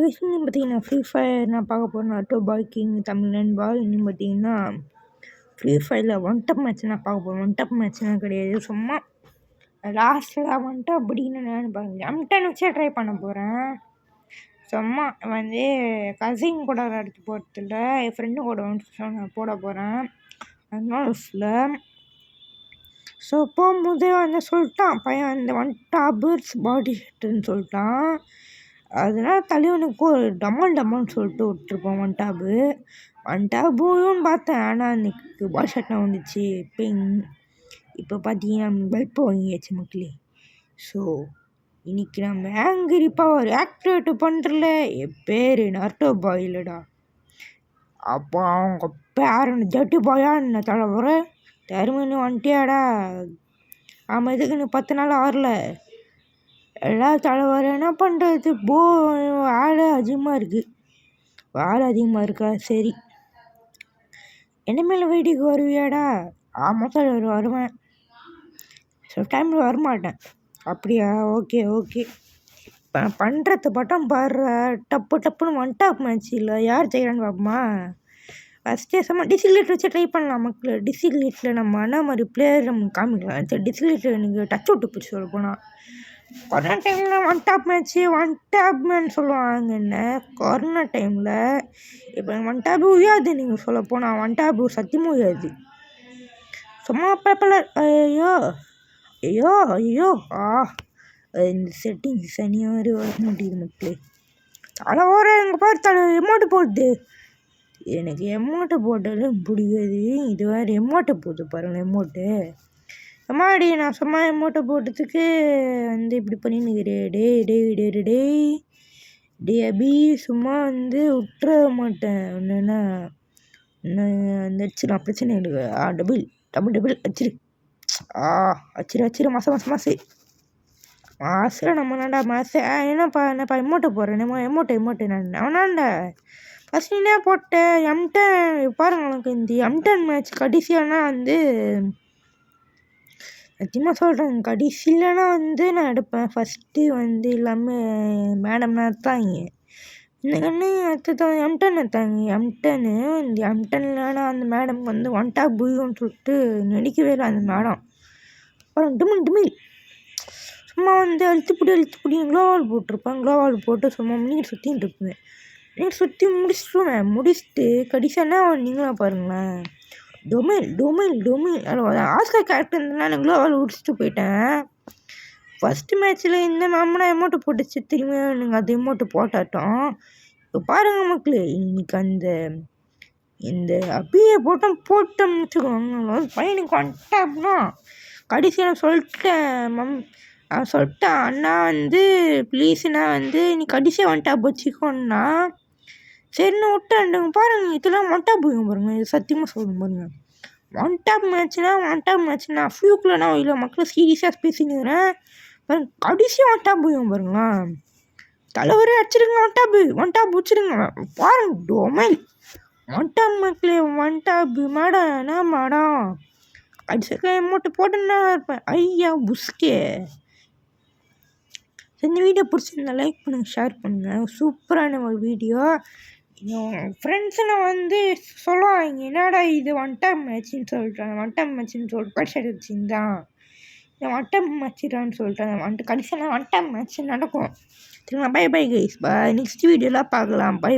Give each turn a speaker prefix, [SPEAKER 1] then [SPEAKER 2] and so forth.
[SPEAKER 1] விஷயம் பார்த்தீங்கன்னா free fire நான் பார்க்க போகிறேன். ஆட்டோ பாய் கிங் தமிழ் நண்பா. இன்னும் பார்த்தீங்கன்னா ஃப்ரீ ஃபயரில் ஒன் டப் மேட்ச் நான் பார்க்க போகிறேன். ஒன் டப் மேட்ச்லாம் கிடையாது, சும்மா லாஸ்ட்டில் வந்துட்டு அப்படின்னு நான் பாருங்க M10 வச்சே ட்ரை பண்ண போகிறேன். சும்மா வந்து கசின் கூட எடுத்து போகிறதில்ல, என் ஃப்ரெண்டு கூட நான் போட போகிறேன். அதனால ஸோ போகும்போதே வந்து சொல்லிட்டான் பையன், இந்த ஒன் டாபர்ஸ் பாடி ஷர்ட்டுன்னு சொல்லிட்டான். அதனால் தலைவனுக்கு ஒரு டமான்னு சொல்லிட்டு விட்டுருப்போம் ஒன் டாபுன்னு பார்த்தேன். ஆனால் அன்றைக்கி பாடி ஷர்ட்லாம் வந்துச்சு. இப்போ பார்த்தீங்கன்னா பல்ப் வாங்கியாச்சு மக்களே. ஸோ இன்றைக்கி நம்ம ஆங்கிரி பவர் ஆக்டிவேட் பண்ணுறல. என் பேர் நாட்டோ பாய் இல்லைடா. அப்போ அவங்க பேர் ஜட்டு பாயா என்ன தலைவர தருமன்னு வந்துட்டியாடா. ஆமாம், இதுக்கு இன்னும் 10 நாள் ஆறல. எல்லா தலைவர் என்ன பண்ணுறது, வேலை அதிகமாக இருக்கா. சரி, என்ன மேலே வீட்டுக்கு வருவியாடா? ஆமாம் தலைவர் வருவேன், சில டைமில் வரமாட்டேன். அப்படியா? ஓகே இப்போ பண்ணுறது பட்டம் பாடுற டப்புன்னு ஒன் டாப் மேட்ச் இல்லை, யார் செய்கிறான்னு பார்ப்போமா? ஃபஸ்ட்டே சும்மா டிசிலேட் வச்சு ட்ரை பண்ணலாம் மக்கள். டிசிலேட்டில் நம்ம அண்ணா மாதிரி பிளேயர் நம்ம காமிக்கலாம். சரி, டிசிலேட்டில் எனக்கு டச் விட்டு போச்சு சொல்ல போனால். கொரோனா டைமில் ஒன் டாப் மேன் சொல்லுவாங்க என்ன கொரோனா டைமில். இப்போ ஒன் டாப் உயாது, நீங்கள் சொல்ல போனால் ஒன் டாப் சத்தியமும் உயாது. சும்மா பேப்பர் ஐயோ இந்த செட்டிங்ஸ் சனியாக வர மாட்டேங்குது மக்களே. தலை வர எங்கள் பாரு தலை எமௌண்ட்டு போடுது. எனக்கு எமௌண்ட்டு போட்டாலும் பிடிக்காது. இது வேறு எமௌண்ட்டு போட்டு பாருங்கள். எமௌண்ட்டு அம்மாடி, நான் சும்மா எமௌண்ட்டை போட்டதுக்கு வந்து இப்படி பண்ணின்னுக்கிறேன். டே அபி, சும்மா வந்து விட்டுற மாட்டேன். ஒன்றுன்னா அந்த அடிச்சிடலாம், பிரச்சனை இல்லை. டபுள் அச்சிரு மாசில் நம்ம நான்டா என்னப்பா எமௌண்ட்டை போடுறேன். எமௌண்ட்டு நான் அவனாண்டா ஃபஸ்ட் நீனே போட்டேன். M10 பாருங்க, எனக்கு இந்த M10 மேட்ச் கடைசியானா வந்து சத்தியமாக சொல்கிறேன், கடைசியிலனா வந்து நான் எடுப்பேன். ஃபஸ்ட்டு வந்து எல்லாமே மேடம்னா எடுத்தாங்க. இந்த கண்ணு அடுத்தது M10 எடுத்தாங்க. இந்த M10லனா அந்த மேடம் வந்து ஒன் டாப் புய்யோன்னு சொல்லிட்டு நடிக்கவே இல்லை அந்த மேடம். அப்புறம் டிமில் சும்மா வந்து அழுத்துப்படி க்ளோவால் போட்டிருப்பேன். க்ளோவால் போட்டு சும்மா நீர் சுற்றின்னு இருப்பேன். சுற்றி முடிச்சுட்டு கடைசியானா நீங்களாம் பாருங்களேன், டொமைல் ஆஸ்கர் கேரக்டர் இருந்ததுனால க்ளோவால் முடிச்சுட்டு போயிட்டேன். ஃபஸ்ட்டு மேட்ச்சில் இந்த மேம்னா எமௌண்ட்டு போட்டுச்சு, திரும்பி நீங்கள் அது எமௌண்ட்டு போட்டாட்டோம். இப்போ பாருங்கள் மக்களே, இன்றைக்கி இந்த அபியை போட்டோம்னு வச்சுக்கோங்க, பையனுக்கு வந்துட்டாப்னா கடைசியில் சொல்லிட்டேன் அண்ணா வந்து ப்ளீஸ்ண்ணா வந்து நீ கடைசியாக வந்துட்டா வச்சுக்கோன்னா சரின்னு விட்டேன். பாருங்கள், இதெல்லாம் ஒன் டாப் போயும் பாருங்கள். இது சத்தியமாக சொல்லணும் பாருங்கள். ஒன் டாப் மேட்ச்னா ஃப்ளூக்லனா இல்லை மக்கள் சீரியஸாக பேசினுக்கிறேன் பாருங்கள். கடைசியாக ஒன் டாப் போயும் பாருங்களா. தலைவரே அடிச்சிருங்க, ஒன் டாப் வச்சுருங்க பாருங்க. டொமைல் ஒன் டாப் மக்களே, ஒன் டாப் மேடம். என்ன மேடம் கடைசியாக எமௌண்ட்டு போட்டுன்னா இருப்பேன். ஐயா புஸ்கே. இந்த வீடியோ பிடிச்சிருந்தா லைக் பண்ணுங்கள், ஷேர் பண்ணுங்கள். சூப்பரான ஒரு வீடியோ. ஃப்ரெண்ட்ஸுன்னு வந்து சொல்லுவாங்க, என்னடா இது ஒன் டைம் மேட்ச்சின்னு சொல்லிட்டு படிச்சு வச்சுருந்தான், இந்த ஒன் டைம் மேட்ச்சான்னு சொல்லிட்டு கடைசியில் ஒன் டைம் மேட்ச் நடக்கும். சரிங்களா? பை கைஸ், நெக்ஸ்ட் வீடியோலாம் பார்க்கலாம். பை.